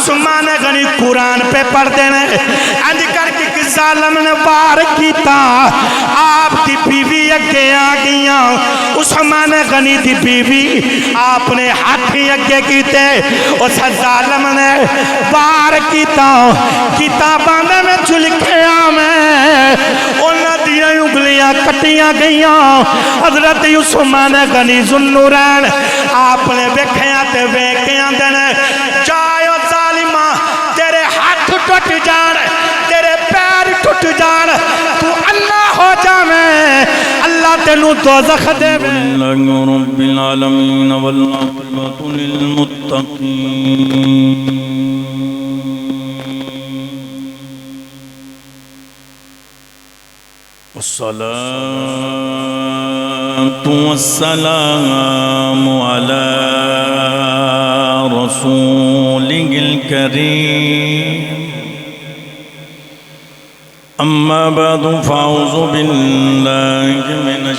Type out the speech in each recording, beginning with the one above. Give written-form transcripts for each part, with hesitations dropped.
عثمان غنی قرآن پہ پڑھ دینے انج کر کے کس ظالم نے وار کیتا آپ دی بیوی اگے آگیاں عثمان غنی دی بیوی آپ نے ہاتھی اگے کیتے اس ظالم نے وار کیتا کتابانے میں چلکھیا میں انہ دیا انگلیاں کٹیاں گئیاں حضرت عثمان غنی ذوالنورین آپ نے بیکھیاں تے بیکھیاں دینے جائے ظالمہ تیرے ہاتھ ٹوٹ جان تیرے پیر ٹوٹ جان تو اللہ ہو جامیں اللہ تینو دوزخ دے بے اللہ رب العالمین والعاقبۃ للمتقین والصلاة والسلام على رسوله الكريم أما بعد فأعوذ بالله من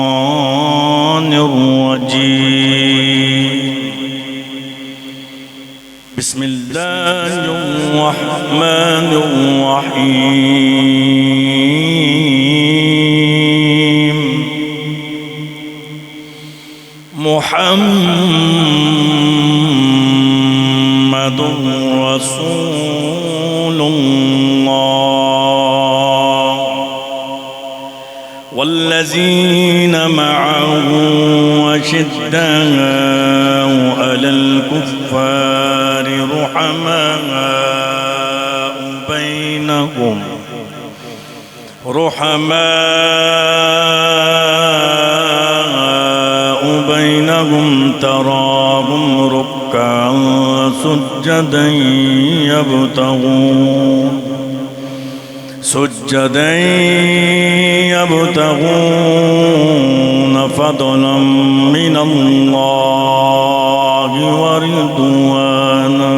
الشيطان الرجيم بسم الله الرحمن الرحيم محمد رسول الله والذين معه أشداء على الكفار رحماء بينهم تراهم ركعا سجدا يبتغون فضلا من الله ورضوانا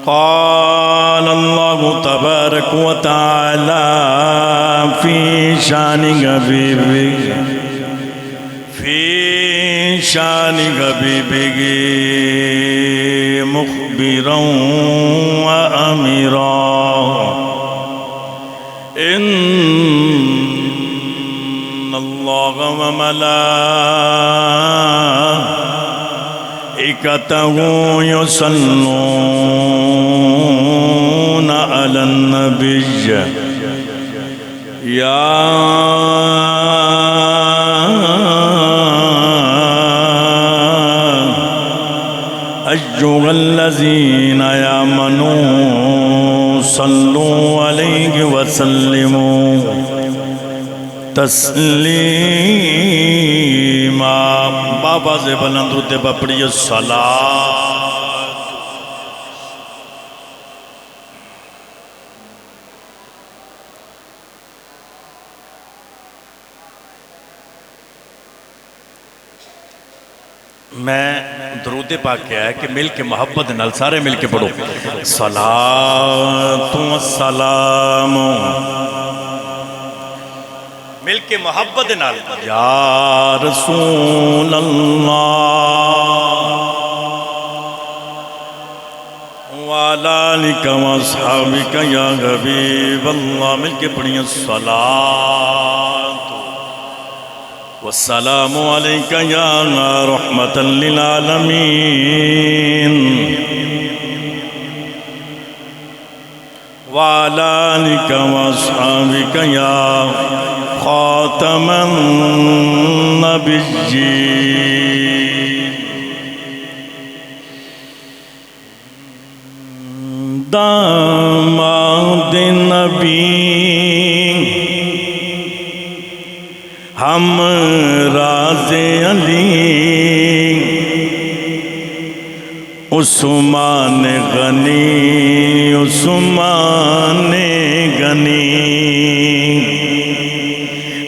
قال الله تبارك وتعالى في شان حبيبه مخبرا وأميرا إن الله وملائكته يصلون على النبي يا أيها الذين آمنوا صلوا عليه وسلموا تسلیما بابا سے بلند ہوتے پڑھیے الصلاة میں درود پاک کیا ہے کہ مل کے محبت نال سارے مل کے پڑھو صلاۃ والسلام مل کے محبت نال یا رسول اللہ وعلی آلک واصحابک یا حبیب اللہ مل کے پڑھیں الصلاۃ والسلام علیک یا رحمتا للعالمین وعلی آلک واصحابک یا خاتم النبیین داماد نبی ہم راز علی عثمان غنی عثمان غنی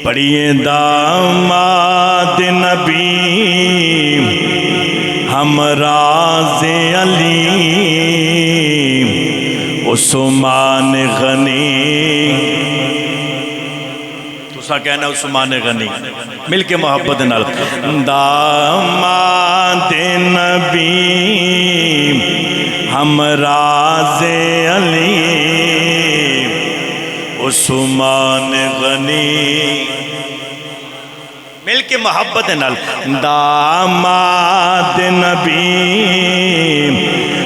پڑھیے داماد نبی ہم راز علی عثمان غنی تو سا کہنا عثمان غنی مل کے محبت نال داماد نبی ہم راز علی عثمان غنی مل کے محبت نال داماد نبی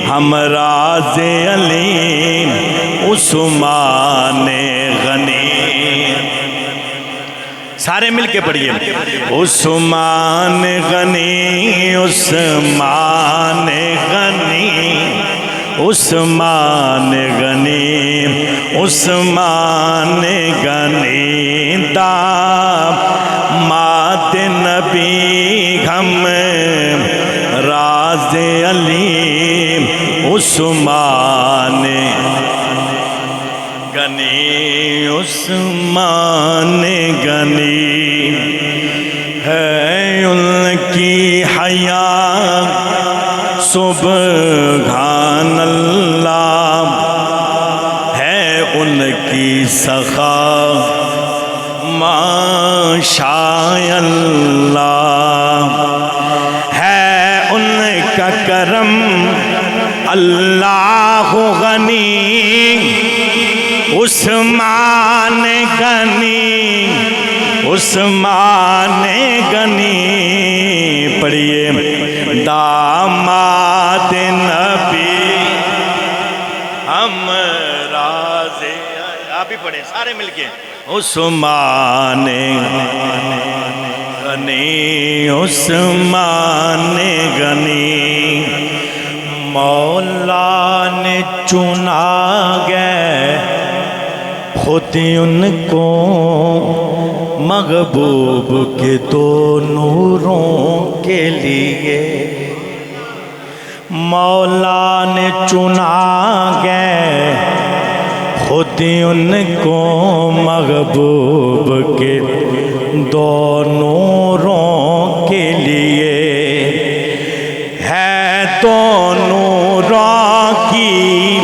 ہم راز علی عثمان غنی سارے مل کے پڑھئے عثمان غنی عثمان غنی عثمان غنی عثمان غنی داماد نبی ہم راز علی عثمان غنی عثمان غنی ہے ان کی حیات سبحان اللہ ہے ان کی سخا ماشاء اللہ ہے ان کا کرم اللہ غنی عثمان غنی عثمان غنی پڑھئے داماد نبی ہم راز آپ ہی پڑھیں سارے مل کے عثمان غنی عثمان غنی مولا نے چنا گئے خود ان کو محبوب کے دو نوروں کے لیے مولا نے چنا گئے خود ان کو محبوب کے دو نوروں کے لیے ہے دو نوروں کی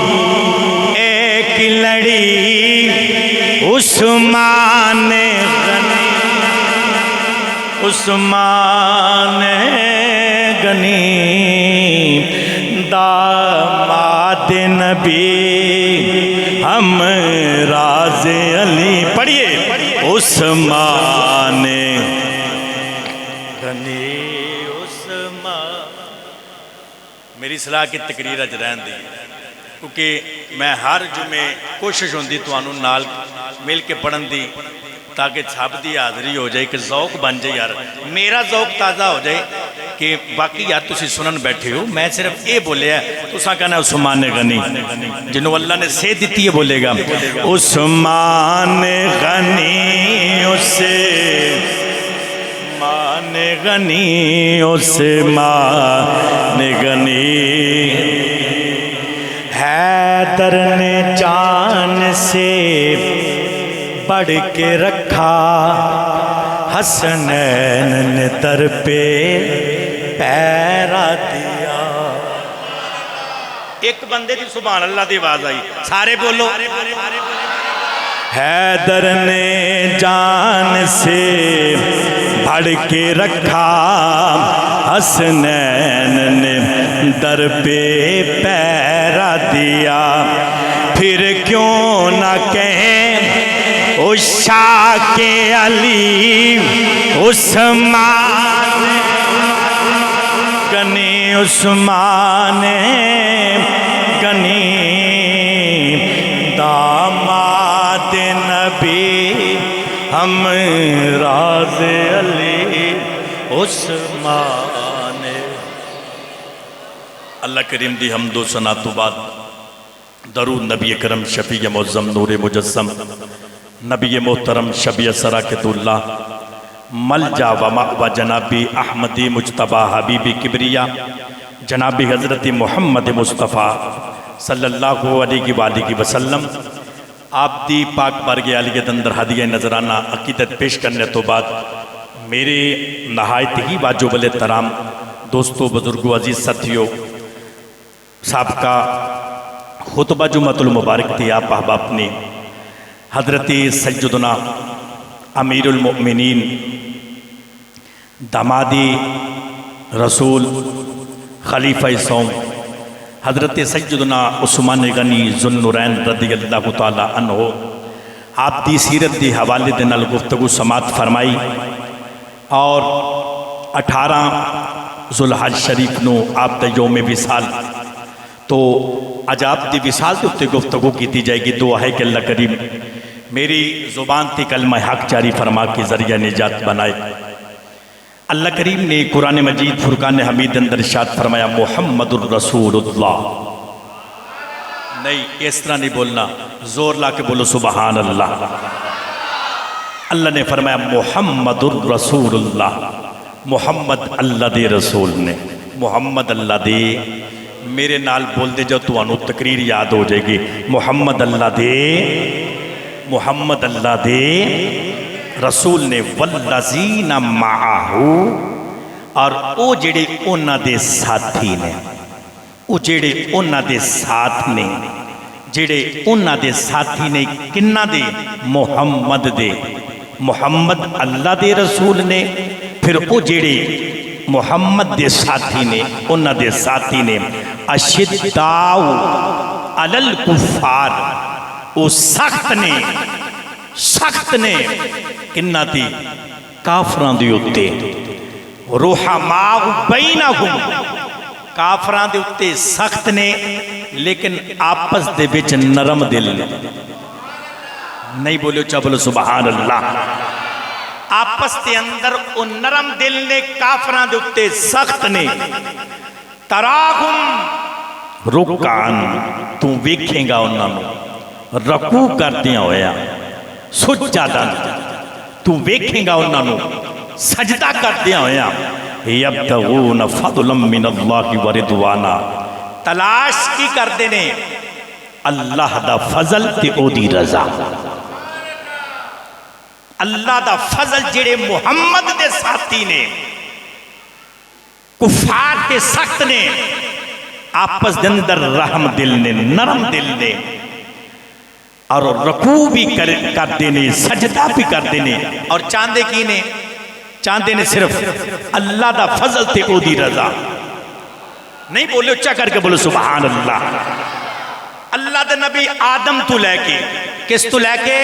ایک لڑی عثمان غنی عثمان غنی داماد نبی ہم راز علی پڑھئے عثمان غنی عثمان میری صلاح کی تقریر اج رہن دی کیونکہ میں ہر جمعے کوشش ہوندی تو انہوں نال مل کے پڑھن دی تاکہ چھاپ دی حاضری ہو جائے کہ ذوق بن جائے یار میرا ذوق تازہ ہو جائے کہ باقی یار تسی سنن بیٹھے ہو میں صرف یہ بولے ہے تو ساں کہنا عثمان غنی جنہوں اللہ نے سے دیتی ہے بولے گا عثمان غنی عثمان غنی عثمان غنی حیدر نے جان سے بڑھ کے رکھا حسنین نے در پہ پیرا دیا ایک بندے دی سبحان اللہ دی آواز آئی سارے بولو حیدر نے جان سے بڑھ کے رکھا حسنین نے در پہ پیرا دیا پھر کیوں نہ کہیں عشاق علی عثمان غنی عثمان غنی داماد نبی ہم راز علی عثمان اللہ کریم دی حمد و ثنا تو بعد درود نبی کرم شفیع معظم نور مجسم نبی محترم شبیہ سراکت اللہ ملجا و مأوى جنابی احمدی مجتبہ حبیبی کبریہ جنابی حضرت محمد مصطفیٰ صلی اللہ علیہ وآلہ وسلم آپ دی پاک بارگاہ عالیت اندر ہدیہ نظرانہ عقیدت پیش کرنے تو بعد میرے نہایت ہی واجب الاحترام دوستو بزرگو عزیز ساتھیو سابقہ خطبہ جمعۃ المبارک تھی آپ احباب نے حضرت سیدنا امیر المؤمنین دامادی رسول خلیفہ سوم حضرت سیدنا عثمان غنی ذوالنورین رضی اللہ تعالی عنہ آپ دی سیرت دی حوالے دے نال گفتگو سماعت فرمائی اور 18 ذوالحج شریف نو آپ دا یوم وصال تو اج آپ دی وصال تے اتے گفتگو کیتی جائے گی. دعا ہے کہ اللہ کریم میری زبان تے کلمہ حق جاری فرما کے ذریعہ نجات بنائے. اللہ کریم نے قرآن مجید فرقان حمید اندر ارشاد فرمایا محمد الرسول اللہ. نہیں اس طرح نہیں بولنا, زور لا کے بولو سبحان اللہ. اللہ نے فرمایا محمد الرسول اللہ. محمد اللہ دے رسول نے, محمد اللہ دے. میرے نال بول دے جو تو انو تقریر یاد ہو جائے گی. محمد اللہ دے, محمد اللہ دے رسول نے والذین معاہو, اور او جڑے اونا دے ساتھی نے, او جڑے اونا دے ساتھ نے, جڑے اونا دے ساتھی نے کنہ دے محمد دے. محمد اللہ دے رسول نے, پھر او جڑے محمد دے ساتھی نے اونا دے ساتھی نے اشداؤ علی الکفار, او سخت نے, سخت نے کنہ دی کافران دی اتے. رحماء بینہم, کافران دی اتے سخت نے لیکن آپس دے بچ نرم دل نے. نہیں بولو چاہ بولو سبحان اللہ. آپس دے اندر او نرم دل نے, کافران دے اتے سخت نے. تراہم رکعن, تو ویکھیں گا انہاں نو رکوع کردیاں ہویا, سجدہ تو ویکھیں گا انہاں نو سجدہ کردیاں ہویا. یبتغون فضلا من اللہ ورضوانا, تلاش کی کردے نے اللہ دا فضل تے او دی رضا. اللہ دا فضل جڑے محمد دے ساتھی نے, کفار تے سخت نے, آپس دے اندر رحم دل نے, نرم دل نے, اور رکوع بھی کرتے نے, سجدہ بھی کرتے نے, اور چاندے کی نے, چاندے نے صرف اللہ دا فضل تے او دی رضا. نہیں بولے اچھا کر کے بولو سبحان اللہ. اللہ دے نبی آدم تو لے کے, کس تو لے کے,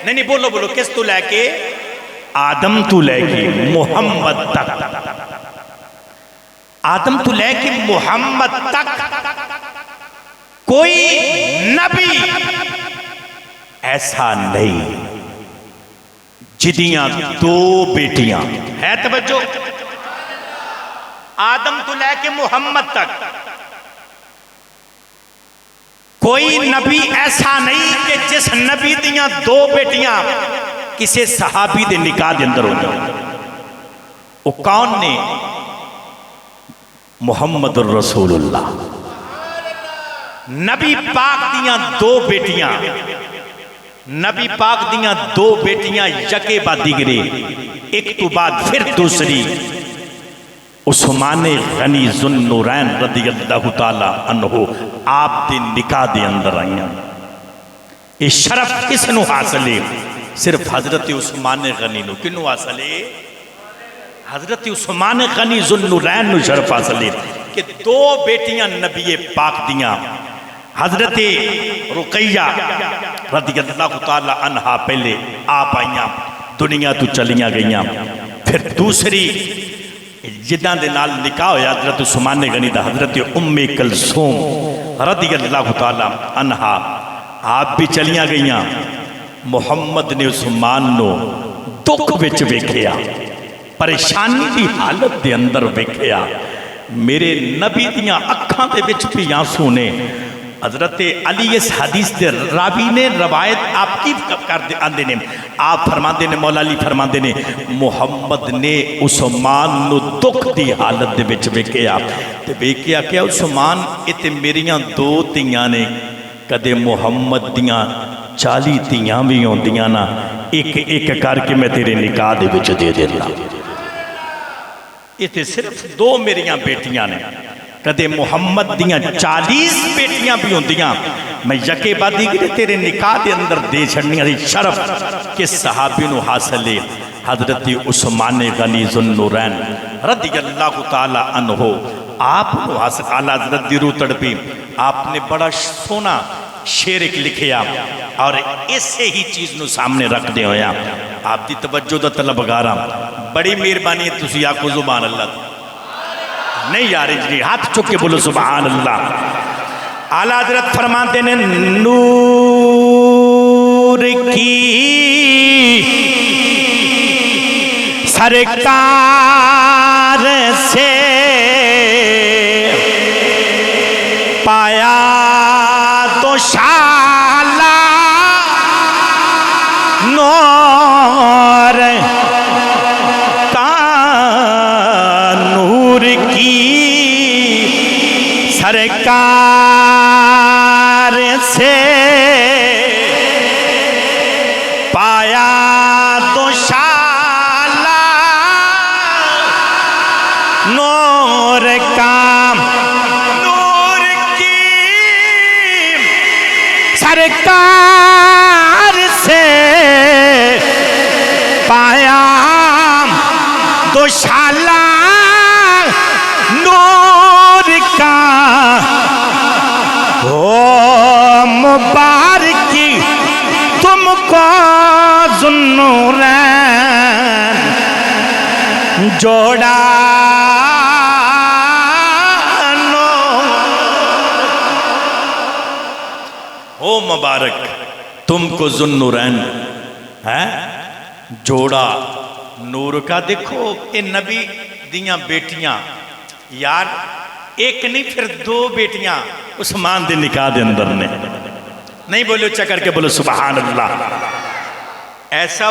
نہیں بولو بولو کس تو لے کے, آدم تو لے کے محمد تک, آدم تو لے کے محمد تک کوئی نبی ایسا نہیں جدیاں دو بیٹیاں ہے. توجہ, آدم تو لے کے محمد تک کوئی نبی ایسا نہیں کہ جس نبی دیاں دو بیٹیاں کسی صحابی دے نکاح دے اندر ہو جائیں. وہ کون نے؟ محمد الرسول اللہ. نبی پاک دیاں دو بیٹیاں, نبی پاک دیاں دو بیٹیاں یکے بعد دیگرے, ایک تو بعد پھر دوسری عثمان غنی ذوالنورین رضی اللہ تعالی عنہ آپ دے نکاح دے اندر آئیاں. یہ شرف کس نو حاصل ہے؟ صرف حضرت عثمان غنی نو. کنو حاصل ہے؟ حضرت عثمان غنی ذوالنورین نو شرف حاصل ہے کہ دو بیٹیاں نبی پاک دیاں, حضرت رقیہ رضی اللہ تعالی عنہ پہلے آپ آئیاں, دنیا تو چلیاں گئیاں. پھر دوسری جداں دے نال نکاح ہویا حضرت عثمان غنی دا حضرت ام کلثوم رضی اللہ تعالی عنہ, آپ بھی چلیاں گئیاں. محمد نے عثمان نو دکھ وچ ویکھیا, پریشانی دی حالت دے اندر ویکھیا. میرے نبی دیاں اکھاں دے وچ بھی آنسو نے. حضرت علی اس حدیث دے راوی نے روایت آپ کی کر دے آندے نے, آپ فرماندے نے, مولا علی فرماندے نے محمد نے عثمان نو دکھ دی حالت دے وچ ویکھیا تے ویکھیا کہ عثمان اتے میریاں دو تیاں نے, کدے محمد دیاں 40 تیاں بھی ہوندیاں نا, ایک ایک کر کے میں تیرے نکاح دے وچ دے دینا. اتے صرف دو میریاں بیٹیاں نے, کدے محمد دیاں 40 بیٹیاں بھی ہوندیاں, میں یکے بعد دیگرے تیرے نکاح دے اندر دے چھڑنیاں دی شرف کس صحابی نو حاصل ہے؟ حضرت عثمان غنی ذوالنورین رضی اللہ تعالی عنہ آپ اعلیٰ حضرت دی روح تڑپی، آپ نے بڑا سونا شعر ایک لکھیا اور اسے ہی چیز نو سامنے رکھ دے ہویا، آپ دی توجہ دا طلبگارا بڑی مہربانی ہے تسی آکھو سبحان اللہ، نہیں یار جی ہاتھ چک کے بولو سبحان اللہ۔ اعلیٰ حضرت فرماتے ہیں نور کی سرکار سے پایا تو شالا نور کا، نور کی سرکار سے پایا تو شالا نور کا، نور کی سرکار سے پایا تو شالا نور کا، او مبارکی تم کو ذوالنورین جوڑا او مبارک تم کو ذوالنورین ہے جوڑا نور کا۔ دیکھو کہ نبی دیاں بیٹیاں یار ایک نہیں پھر دو بیٹیاں عثمان دے نکاح دے اندر نے، نہیں بولو چکر کے بولو سبحان اللہ۔ ایسا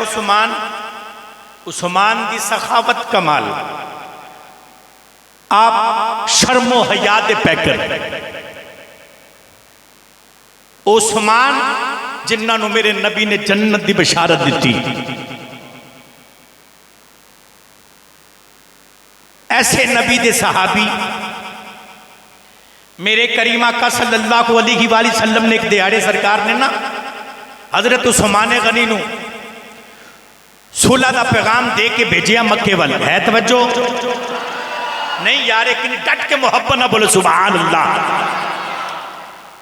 عثمان دی سخاوت کمال، آپ شرم و حیا دے پیکر، عثمان جنہاں نو میرے نبی نے جنت دی بشارت دیتی، ایسے نبی دے صحابی میرے کریم آقا صلی اللہ علیہ وآلہ وسلم نے ایک دیہاڑے سرکار نے نا حضرت عثمان غنی نو صلح دا پیغام دے کے بھیجیا مکے والے، ہے توجہ نہیں یار ایک ڈٹ کے محبت نہ بولو سبحان اللہ۔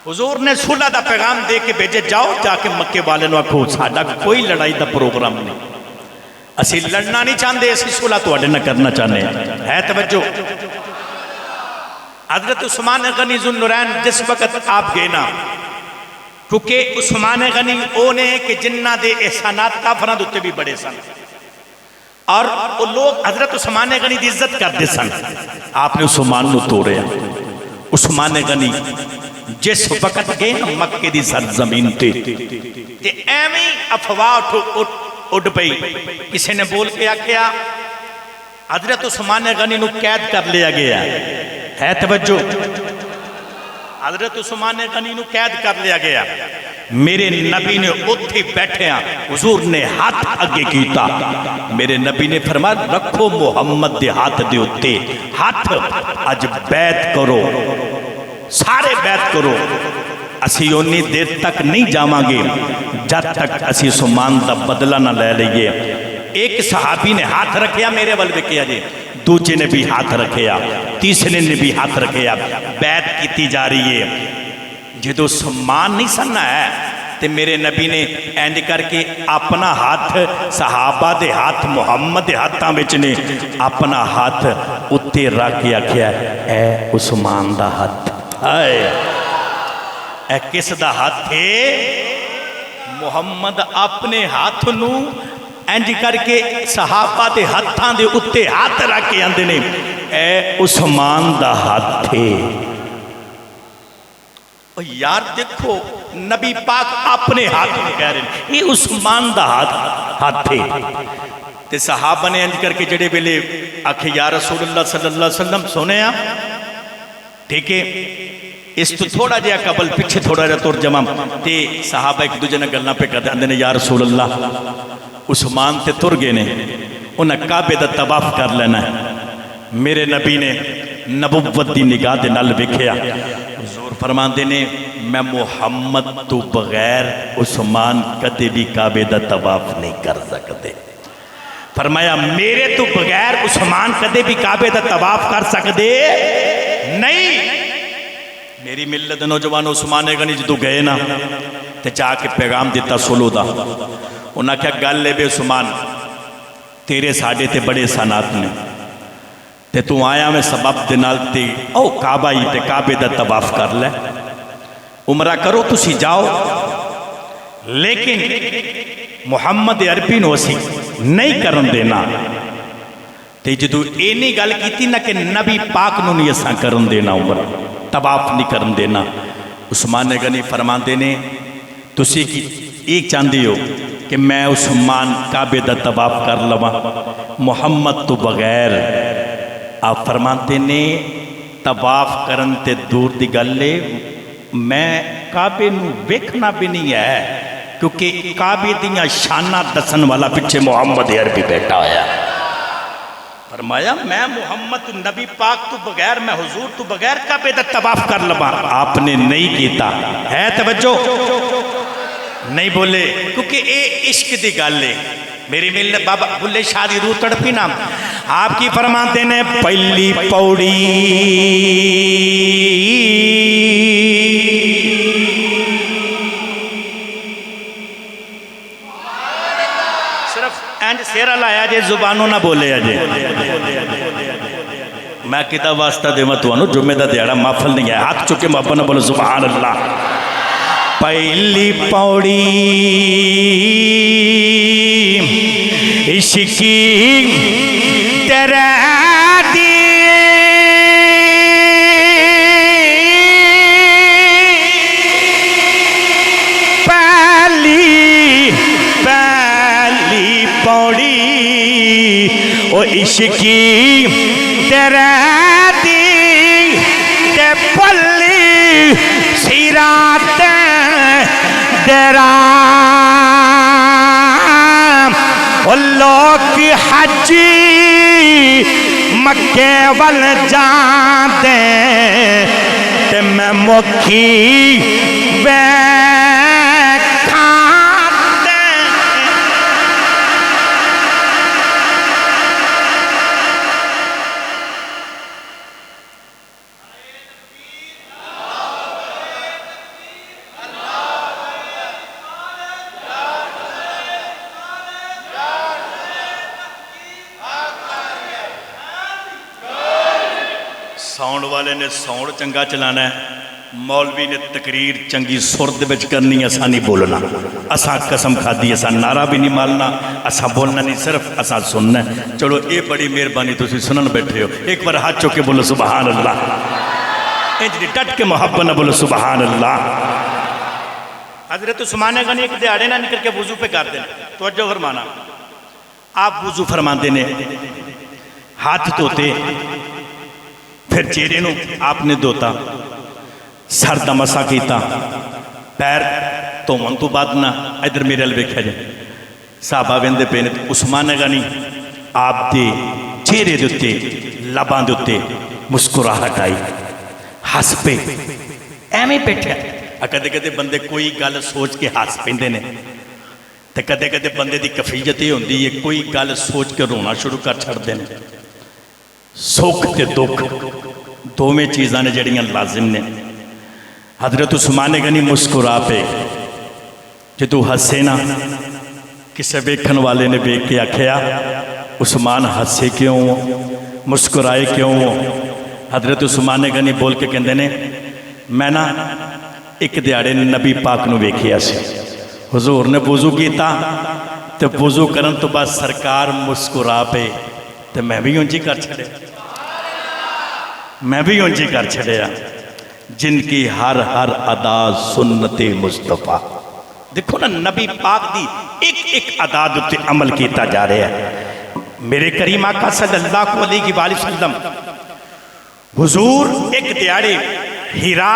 حضور نے صلح دا پیغام دے کے بھیجے جاؤ جا کے مکے والے نو آکھو ساڈا کوئی لڑائی دا پروگرام نہیں، اسی لڑنا نہیں چاہتے، اسی صلح تواڈے نہ کرنا چاہتے ہیں، ہے توجہ۔ حضرت عثمان غنی ذوالنورین جس وقت آپ گئے نا، کیونکہ عثمان غنی اونے کہ جنہ دے احسانات کافراں دے بھی بڑے سن، اور وہ لوگ حضرت عثمان غنی دی عزت کرتے سن، آپ نے عثمان نو توڑے۔ عثمان غنی جس وقت گئے نا مکے دی سرزمین تے ایویں افواہ اٹھ پئی، کسی نے بول کے آکھیا حضرت عثمان غنی نو قید کر لیا گیا ہے توجہ، حضرت عثمان غنی نو قید کر لیا گیا، میرے نبی نے اتھے بیٹھے ہیں، حضور نے ہاتھ اگے کیتا، میرے نبی نے فرمایا رکھو محمد دے ہاتھ دے اتے ہاتھ، اج بیعت کرو، سارے بیعت کرو، اسی اونی دیر تک نہیں جاواں گے جب تک اسی عثمان دا بدلہ نہ لے لئیے۔ ایک صحابی نے ہاتھ رکھیا میرے والے کیا جی، دوسرے نے بھی ہاتھ رکھیا، تیسرے نے بھی ہاتھ رکھیا، بیعت کیتی جا رہی ہے۔ جدو عثمان نہیں سننا ہے تے میرے نبی نے اینڈ کر کے اپنا ہاتھ صحابہ دے ہاتھ محمد دے ہاتھاں وچ نے اپنا ہاتھ اتے رکھ کے آکھیا اے عثمان دا ہاتھ، اے کس دا ہاتھ تھے؟ محمد اپنے ہاتھ نو اینج کر کے صحابہ دے ہاتھاں دے اتے ہاتھ رکھ کے آندے نے اے عثمان دا ہاتھ تھے۔ یار دیکھو نبی پاک اپنے ہاتھ میں کہہ رہے ہیں یہ عثمان دا ہاتھ تھے، تے صحابہ نے اینج کر کے جڑے بیلے آکھے یا رسول اللہ صلی اللہ علیہ وسلم سونے آپ ٹھیک ہے، اس تو تھوڑا جہا قبل پیچھے تھوڑا جہا ترجمہ تے صحابہ ایک دوجہ نے گلنا پہ کہتے ہیں یا رسول اللہ عثمان تے تر گئے نے انہیں کعبے دا طواف کر لینا ہے۔ میرے نبی نے نبوت دی نگاہ دے نال ویکھیا، حضور فرماندے نے میں محمد تو بغیر عثمان کدے بھی کعبے دا طواف نہیں کر سکتے۔ فرمایا میرے تو بغیر عثمان کدے بھی کعبے دا طواف کر سکدے نہیں. میری ملت نوجوان عثمان غنی جدو گئے نا تے جا کے پیغام دیتا سلو دا. انہاں کیا گل لے بے عثمان تیرے ساڑے تے بڑے سانات نے تے تو آیا میں سبب دنال تے او کعبہ ہی تے کعبے دا طواف کر لے عمرہ کرو تسی جاؤ لیکن محمد عربی نو اسی نہیں کرن دینا. تے جدو اینی گل کیتی نا کہ نبی پاک نو نہیں اساں کرن دینا عمرہ طواف نہیں کرن دینا. عثمان غنی فرماندے نے تسی کی ایک چاندی ہو کہ میں عثمان کعبے دا طواف کر لواں محمد تو بغیر. آپ فرماتے نے طواف کرن تے دور دی گل لے میں کعبے نو ویکھنا بھی نہیں ہے کیونکہ کعبے دیاں شانہ دسن والا پیچھے محمد عربی بیٹھا ہویا. فرمایا میں محمد نبی پاک تو بغیر میں حضور تو بغیر کعبے دا طواف کر لواں. آپ نے نہیں کیتا ہے توجہ نہیں بولے کیونکہ اے عشق دی گل ہے. میری ملت بابا بلے شاہ دی روح تڑپی نا آپ کی فرماتے نے پہلی پوڑی صرف اینج سیرہ لایا جے زبانوں نہ بولے جے. میں کتا واسطہ دے متوانو جمعہ دا دیارہ محفل نہیں ہے ہاتھ چکے محبت نہ بولو سبحان اللہ. پہلی پوڑی عشقی تیرے دی پہلی پوڑی او عشقی تیرے دی تے پلی سیرات درام اللہ کی حجی مکے وال جان دے تے میں مکھی بے کھان دے. ساؤنڈ والے نے ساؤنڈ چنگا چلانا ہے مولوی نے تقریر چنگی سرد بچ کرنی اسا نہیں بولنا. اسا قسم کھا دی اسا نعرہ بھی نہیں مالنا اسا بولنا نہیں صرف اسا سننا ہے. چلو اے بڑی مہربانی تسی سنن بیٹھے ہو ایک بار ہاتھ چوکے بولو سبحان اللہ. انجلی ڈٹ کے محبت نہ بولو سبحان اللہ. حضرت عثمان غنی ایک دیہڑے نہ نکل کے وضو پہ کر دینا توجہ فرمانا. آپ وضو فرماندے نے ہاتھ دھوتے پھر چہرے نو آپ نے دھوتا سر دا مسا کیتا پیر دھوون تو بعد نہ ادھر میرے ال ویکھیا جائے صحابہ ویندے پے نے عثمان غنی آپ دے چہرے دے اوتے لباں دے اوتے مسکراہٹ آئی ہس پے ایویں بیٹھیا. کدے کدے بندے کوئی گل سوچ کے ہس پیندے نے تے کدے کدے بندے دی کیفیت یہ ہوندی ہے کوئی گل سوچ کے رونا شروع کر چھڑدے نے. سکھ تے دکھ دوویں چیزاں نے جڑیاں لازم نے. حضرت عثمان غنی مسکرا پے جدو ہسے نا کسے ویکھن والے نے ویکھ کے آکھیا عثمان ہسے کیوں مسکرائے کیوں. حضرت عثمان غنی بول کے کہندے نے میں نا ایک دیہڑے نبی پاک نو ویکھیا سی حضور نے وضو کیتا تے وضو کرن تو بعد سرکار مسکرا پے تے میں بھی انجی کر چھڑے میں بھی انجی کر چھڑیا. جن کی ہر ہر ادا سنت مصطفیٰ. دیکھو نا نبی پاک دی ایک ایک ادا تے عمل کیتا جا رہا ہے. میرے کریم آقا صلی اللہ علیہ وآلہ وسلم حضور ایک دیہڑے ہیرا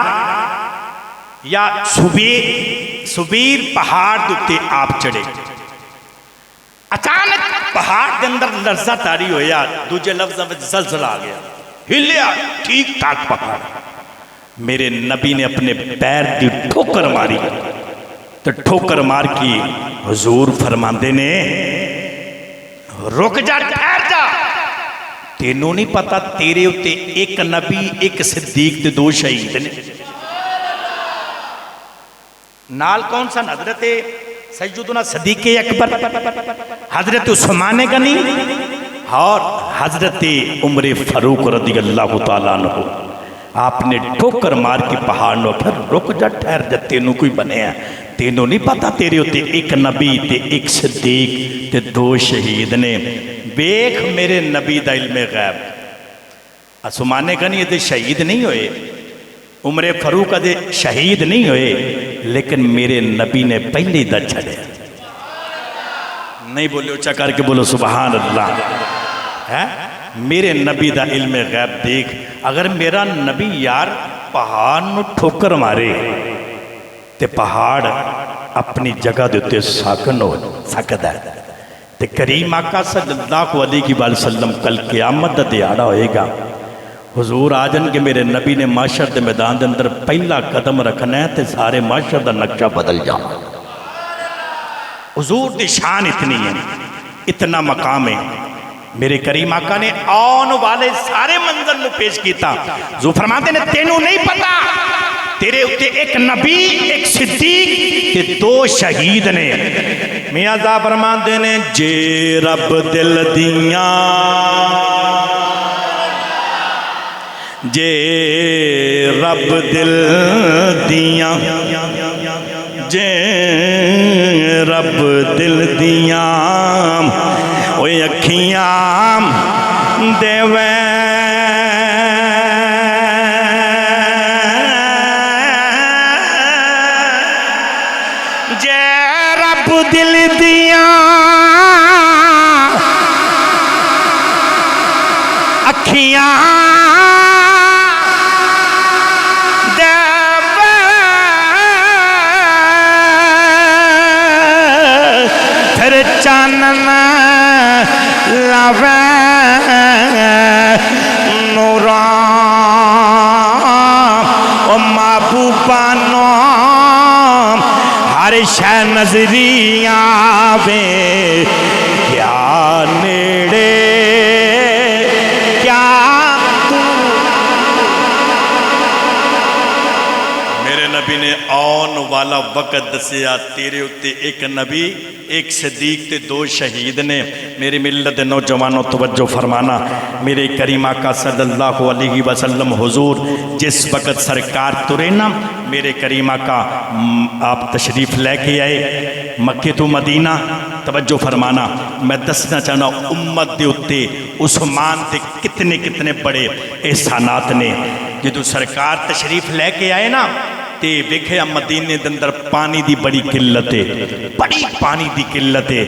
یا سبیر پہاڑ دے آپ چڑھے. اچانک پہاڑ کے اندر لرزہ تاری ہویا دوجے لفظ میں زلزلہ آ گیا ہلیا ٹھیک ٹھاک پہاڑ. میرے نبی نے اپنے پیر دی ٹھوکر ماری تو ٹھوکر مار کی حضور فرماندے نے رک جا، ٹھہر جا، تینوں نہیں پتا تیرے اتے ایک نبی، ایک صدیق تے دو شہید نے۔ نال کون سن؟ حضرت سیدنا صدیق اکبر، حضرت عثمان غنی اور حضرت عمر فاروق رضی اللہ تعالیٰ عنہ۔ آپ نے ٹھوکر مار کے پہاڑ نو پھر رک جا، ٹھہر جا، تینوں کوئی بنے ہیں، تینوں نہیں پتا تیرے ہوتے ایک نبی تے ایک صدیق تے دو شہید نے۔ بیک میرے نبی دا علم غیب، عثمان غنی دے شہید نہیں ہوئے، عمر فاروق دے شہید نہیں ہوئے، لیکن میرے نبی نے پہلے دا چھڑے۔ نہیں بولے اچھا کر کے بولو سبحان اللہ۔ میرے نبی دا علم غیب دیکھ، اگر میرا نبی یار پہاڑ نو ٹھوکر مارے تے پہاڑ اپنی جگہ دیتے ساکن ہو سکتا ہے، تے کریم آقا صلی اللہ علیہ وسلم کل قیامت دا دیہڑا ہوئے گا، حضور آجن کے میرے نبی نے معاشر دے میدان دے اندر پہلا قدم رکھنا ہے تے سارے معاشر دا نقشہ بدل جانا۔ حضور دی شان اتنی ہے، اتنا مقام ہے، میرے کریم آقا نے آن والے سارے منظر میں پیش کیتا۔ جو فرماتے نے تینوں نہیں پتا تیرے اتے ایک نبی، ایک صدیق تے دو شہید نے۔ میاں صاحب فرماتے نے جے رب دل دیاں، جے رب دل دیاں، جے رب دل دیاں اوے اکھیاں دیویں، جے رب دل دیاں اکھیاں چانن لاویں نوراں او محبوبانو ہر شے نظری آویں، کیا نیڑے کیا تو۔ میرے نبی نے آن والا وقت دسیا، تیرے اتے ایک نبی، ایک صدیق تے دو شہید نے۔ میری ملت نوجوانوں توجہ فرمانا، میرے کریم آقا صلی اللہ علیہ وسلم حضور جس وقت سرکار ترے نا، میرے کریم آقا آپ تشریف لے کے آئے مکہ تو مدینہ۔ توجہ فرمانا، میں دسنا چاہنا امت دے اتے عثمان دے کتنے کتنے بڑے احسانات نے۔ جدو سرکار تشریف لے کے آئے نا تے ویکھیا مدینے دے اندر پانی دی بڑی قلت ہے، بڑی پانی دی قلت ہے۔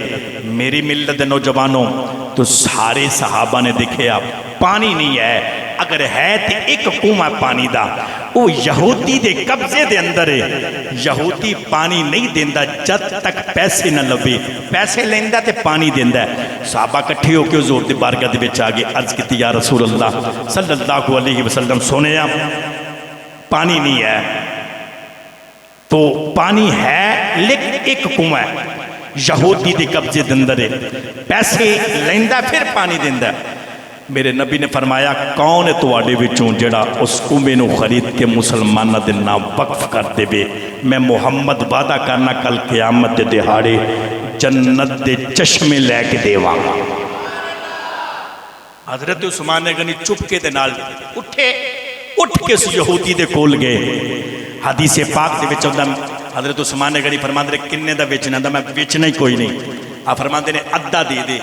میری ملت نوجوانوں تو سارے صحابہ نے دیکھیا پانی نہیں ہے، اگر ہے تے ایک کنواں پانی دا، وہ یہودی دے قبضے دے اندر ہے۔ یہودی پانی نہیں دیندا جد تک پیسے نہ لبے، پیسے لیندا تے پانی دیندا ہے۔ صحابہ کٹھے ہو کے حضور دی بارگاہ دے وچ آگے عرض کیتی یا رسول اللہ صلی اللہ علیہ وسلم، سونیا پانی نہیں ہے تو پانی ہے لیکن ایک کنواں ہے، یہودی دے قبضے دے اندر ہے، پیسے لیندا پھر پانی دیندا ہے۔ میرے نبی نے فرمایا کون ہے تواڈے وچوں جڑا اس کنویں نو خرید کے مسلماناں دے نام وقف کر دے وے، میں محمد وعدہ کرنا کل قیامت دے دہاڑے جنت دے چشمے لے کے دیواں گا۔ حضرت عثمان غنی چپکے دے نال اٹھ کے اس یہودی دے کول گئے۔ حدیث پاک دے وچ ہوندا حضرت عثمان غنی فرماندے نے کنے دا بیچنا دا، میں بیچنا ہی کوئی نہیں۔ آپ فرماندے نے ادھا دے دے،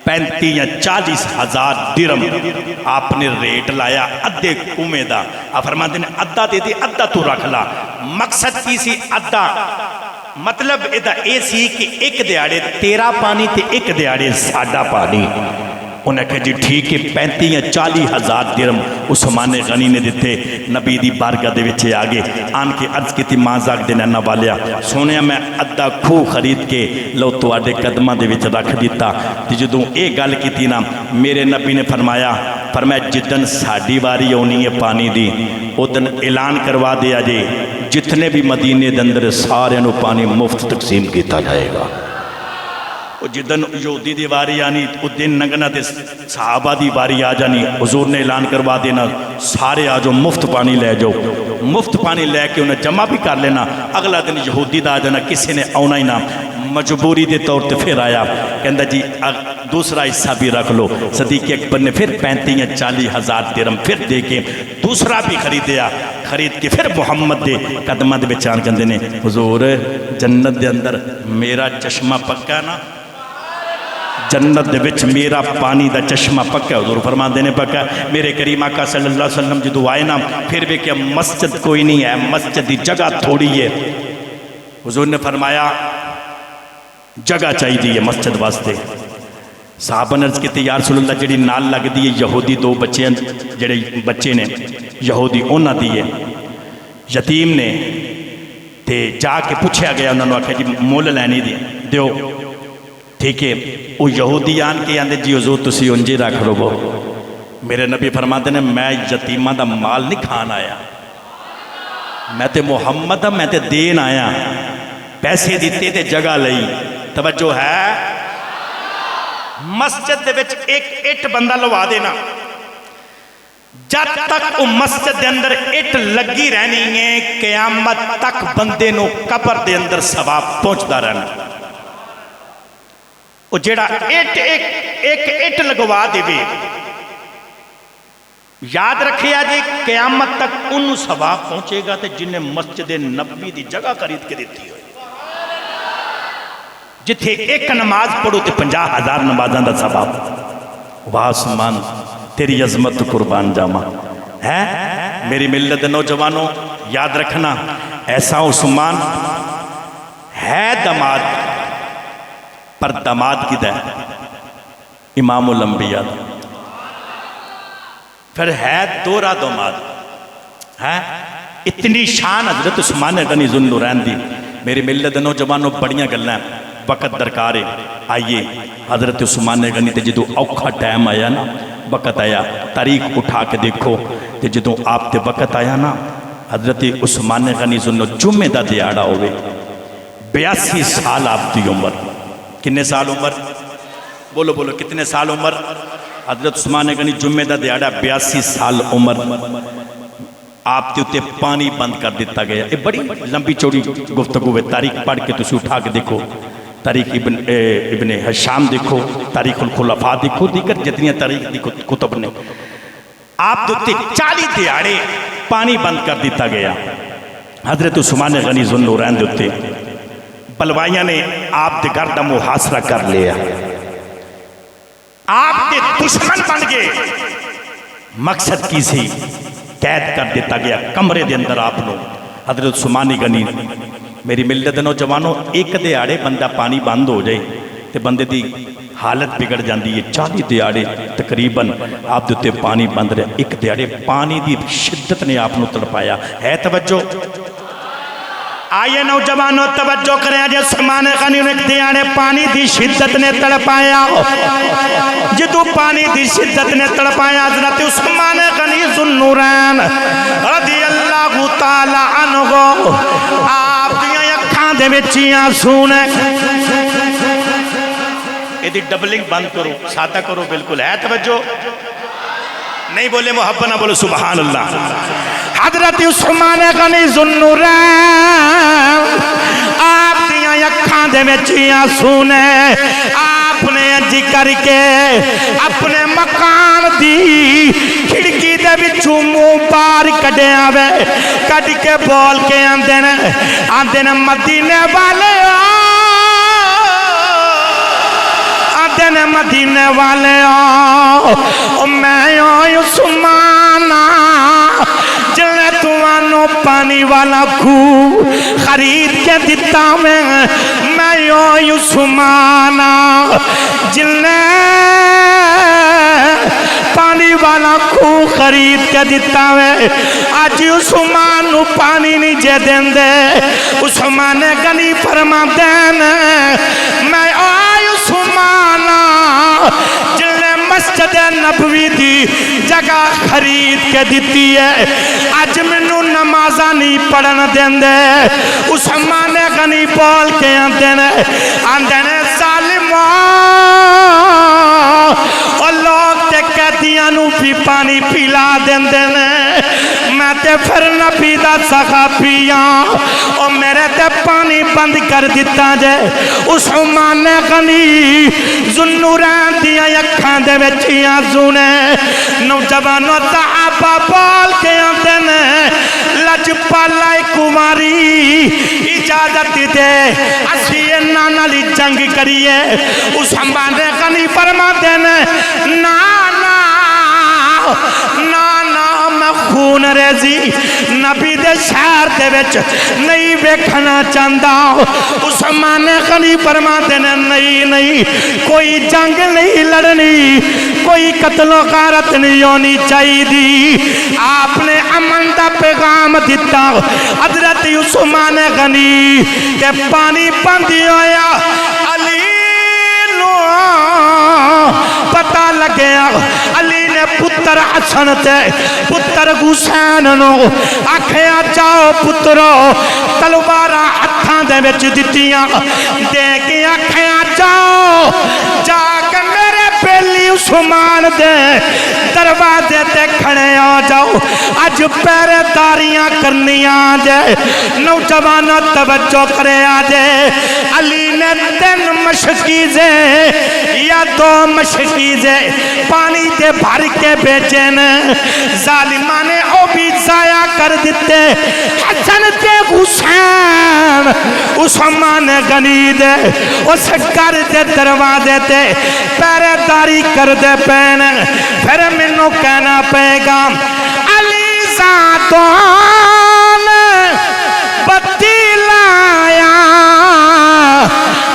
35 یا 40 ہزار درم آپ نے ریٹ لایا ادھے کنویں دا۔ آپ فرماندے نے ادھا دے دے، ادھا تو رکھ لا۔ مقصد کی سی ادھا؟ مطلب ادا اے سی کہ ایک دیاڑے تیرا پانی تے ایک دیاڑے ساڈا پانی۔ انہیں کہا جی ٹھیک ہے، 35 یا 40 ہزار درم عثمان غنی نے دیتے۔ نبی دی بارگاہ دے وچے آگے آن کے عرض کی تھی ماں زاگ دینا نہ والیا سونیا میں ادھا کھو خرید کے لو تو آڈے قدمہ دے وچ رکھ دیتا۔ جدوں اے گل کی تھی نا میرے نبی نے فرمایا جدن ساڑی واری ہونی ہے پانی دی ادن اعلان کروا دیا جے جتنے بھی مدینے دے اندر سارے نو پانی مفت تقسیم کیتا جائے گا۔ وہ جدن یہودی دی واری آنی وہ دن نگنا تے صحابہ دی واری آ جانی حضور نے اعلان کروا دینا سارے آ جاؤ مفت پانی لے جاؤ مفت پانی لے کے انہیں جمع بھی کر لینا اگلا دن یہودی دا آ جانا کسی نے آنا ہی نہ مجبوری دے طور تے پھر آیا کہندا جی دوسرا حصہ بھی رکھ لو صدیق اکبر نے پھر 35 یا 40 ہزار درہم پھر دے کے دوسرا بھی خریدیا خرید کے پھر محمد دے قدمہ دے بچان کہندے نے حضور جنت دے اندر میرا چشمہ پکا نا جنت دے وچ میرا پانی دا چشمہ پکا حضور فرمان دینے پکا میرے کریم آقا صلی اللہ علیہ وسلم جدو آئے نا پھر بھی کہ مسجد کوئی نہیں ہے مسجد دی جگہ تھوڑی ہے حضور نے فرمایا جگہ چاہی دی ہے مسجد واسطے صحابہ نے عرض کیتے یا رسول اللہ جڑی نال لگ دی ہے یہودی دو بچے جڑے بچے نے یہودی اونا دی ہے یتیم نے تے جا کے پوچھا گیا انہوں نے آکھا جی مول لینی دی دیو ٹھیک ہے وہ یہودی آن کے آندے جی حضور تسی انجی رکھ رو میرے نبی فرماتے ہیں میں یتیمہ دا مال نہیں کھان آیا میں تے محمد میں تے دین آیا پیسے دیتے تے جگہ لئی توجہ ہے مسجد دے وچ ایک اٹ بندہ لوا دینا جب تک وہ مسجد دے اندر اٹ لگی رہنی ہے قیامت تک بندے نو قبر دے اندر ثواب پہنچدا رہنا وہ جیڑا ایک اٹ لگوا دے بھی یاد رکھے آجے قیامت تک انہوں ثواب پہنچے گا تے جنہیں مسجد نبی دی جگہ خرید کے دیتی ہوئی جتھے ایک نماز پڑھو تے 50,000 نمازاں دا ثواب واسمان تیری عظمت قربان جاما ہے میری ملت نوجوانوں یاد رکھنا ایسا عثمان ہے دماد پر دماد کی دے امام الانبیاء پھر ہے دورہ دماد ہے اتنی شان حضرت عثمان غنی ذو النورین دی میری ملت نوجوانوں بڑیاں گلیں وقت درکار ہے آئیے حضرت عثمان غنی تے جدو اوکھا ٹائم آیا نا وقت آیا تاریخ اٹھا کے دیکھو تے جدو آپ تے وقت آیا نا حضرت عثمان غنی ذو النورین جمعہ دا دیاڑا ہوئے 82 سال آپ دی عمر کتنے سال عمر بولو بولو کتنے سال عمر حضرت عثمان غنی جمعہ دا دیاڑا 82 سال عمر آپ تے اتے پانی بند کر دیتا گیا یہ بڑی لمبی چوڑی گفتگو ہے تاریخ پڑھ کے تسی اٹھا کے دیکھو تاریخ ابن حشام دیکھو تاریخ الخلفاء دیکھو دیگر جتنی تاریخ دیکھو کتب نے آپ تے اتے 40 دیاڑے پانی بند کر دیتا گیا حضرت عثمان غنی ذو النورین دے اتے بلوائیاں نے آپ دے گھر دا محاصرہ کر لیا آپ دے دشمن بن گئے مقصد کی سی قید کر دیتا گیا کمرے دے اندر آپ لوگ حضرت عثمان غنی میری ملت نوجوانوں ایک دیاڑے بندہ پانی بند ہو جائے تے بندے دی حالت بگڑ جاندی ہے 40 دیاڑے تقریباً آپ دیتے پانی بند رہے ایک دیاڑے پانی دی شدت نے آپ نو تڑپایا ہے توجہ آئیے نوجوانوں توجہ کریں آج عثمان غنی نے ایک دیاڑے پانی دی شدت نے تڑپایا جدو پانی دی شدت نے تڑپایا حضرت عثمان غنی ذو النورین رضی اللہ تعالی عنہ آپ دیاں اکھاں دے وچیاں سونے یہ دی ڈبلنگ بند کرو سادہ کرو بالکل ہے توجہ نہیں بولے محبت نہ بولے سبحان اللہ حضرت عثمان غنی ذو النورین آپ دیاں اکھاں دے وچیاں سونے آپ نے جی کر کے اپنے مکان دی کھڑکی دے وچوں منہ باہر کڈیا وے کڈ کے بول کے آندے نے مدینے والے آندے نے مدینے والے میں عثمان جلنے توانو پانی والا کھو خرید کے دیتا میں عثمان جلنے پانی والا کھو خرید کے دیتا آج عثمان نو پانی نہیں جے دیں دے عثمان غنی فرما دین میں عثمان جلنے مسجد نبوی دی جگہ خرید کے دیتی ہے آج منو نمازہ نہیں پڑھن دیں دے عثمان غنی بول کے آندے نے ظالم اور لوگ تے قیدیاں نو بھی پانی پلا دیندے نے میں تے پھر نبی دا صحابیاں اور میرے تے پانی بند کر دیتا جے عثمان غنی ذوالنورین دیاں اکھاں دے وچ آنسو نے نوجوانوں صحابہ بول کے آندے نے لجپالا کماری اجازت دے اسی انہاں نال جنگ کریے عثمان غنی فرماتے نے نا نا نا نا میں خون ریزی نبی دے شہر دے وچ نہیں ویکھنا چاہندا عثمان غنی فرماتے نے نہیں کوئی جنگ نہیں لڑنی کوئی قتل و غارت نہیں ہونی چاہیے دی آپ نے امن دا پیغام دیتا حضرت عثمان غنی کہ پانی بندی ہویا علی نو پتہ لگیا علی نے پتر حسن تے پتر حسین نو آکھیا جاؤ پترو تلوارا ہتھاں دے وچ دتیاں دے کے آکھیا جاؤ جا کے میرے پہلی عثمان دے دروازے تے کھڑے آ جاؤ اج پہرے داریاں کرنیاں جے نوجوانوں توجہ کرے آجے علی نے 3 مشکیزیں یا 2 مشکیزیں پانی تے بھر کے بیچن ظالمان نے او بھی ضائع کر دیتے حسن تے حسین عثمان غنی دے اس گھر دے دروازے تے پہرے داری کر دے پین پھر منو کہنا پے گا علی ذاتون بتی لایا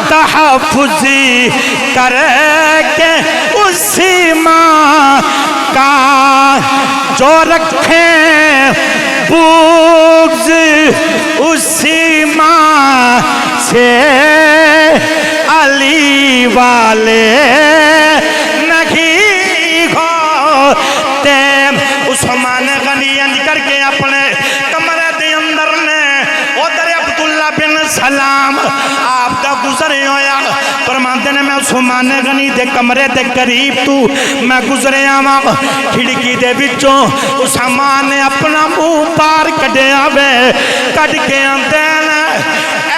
تحفظی کر کے اسی ماں کا جو رکھے بغض اسی ماں سے علی والے نہیں ہوتے عثمان غنی کر کے اپنے کمرے دے اندر نے ادھر عبداللہ بن سلام آپ دا گزرے ہویا فرماتے نے میں عثمان غنی دے کمرے دے قریب تو میں گزرے آواں کھڑکی دے وچوں عثمان نے اپنا منہ پار کڈے آوے کڈ کے آندے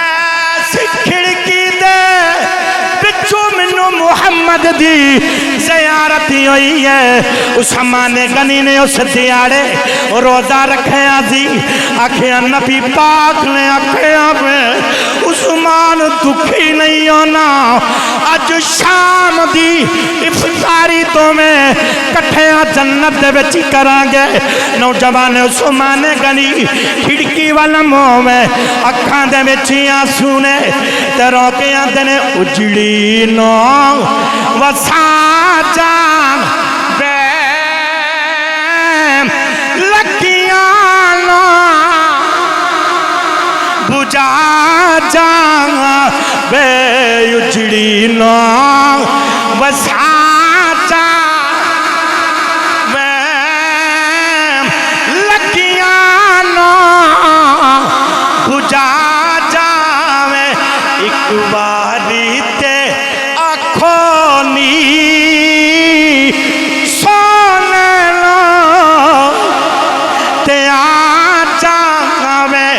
ایسی کھڑکی دے وچوں منو محمد دی زیارت ہوئی ہے عثمان غنی نے اس دیاڑے روزہ رکھے آزی آکھیا نبی پاک نے آکھیا میں عثمان دکھی نہیں ہونا آج شام دی افطاری تو میں کٹھیاں جنت دے بچی کرانگے نوجوان عثمان غنی کھڑکی والا منہ میں اکھاں دے بچی آنسو نے تے روکے آندے نے اجڑی نو وساجا بے لکیاں نو بجا جا بے اجڑی نو وساجا بے لکیاں نو بجا جا بے ایک باری تے آنکھونی سونے لو تے آجا میں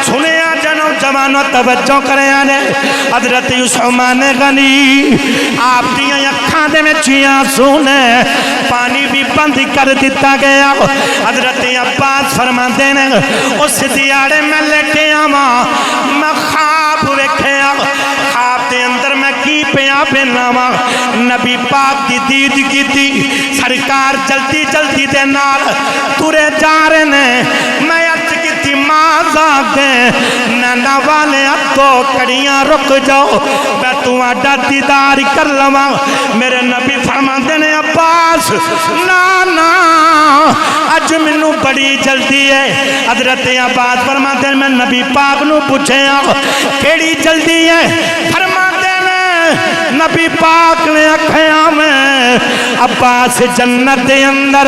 سنے آجانو جوانو توجہ کرے آنے حضرت عثمان غنی آپ دیاں اکھاں دے میں چیاں سونے پانی بھی بند کر دیتا گیا حضرت عباس فرما دینے اس دیاڑے میں لے کے آما میں خواب رکھے خواب دے اندر میں کی پیا بناوا نبی پاک دی دید کی تھی سرکار جلدی جلدی دے نال تورے جا رہے نے میں عرض کی تھی ماذا دے نانا والے تو کڑیاں رک جاؤ میں تو آڈا دیدار کر لوا میرے نبی فرما دینے عباس نانا اج منو بڑی جلدی ہے حضرت عباس فرما دینے میں نبی پاک نو پوچھے کیڑی جلدی ہے فرما نبی پاک نے اکھیاں میں عباس جنت دے اندر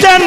3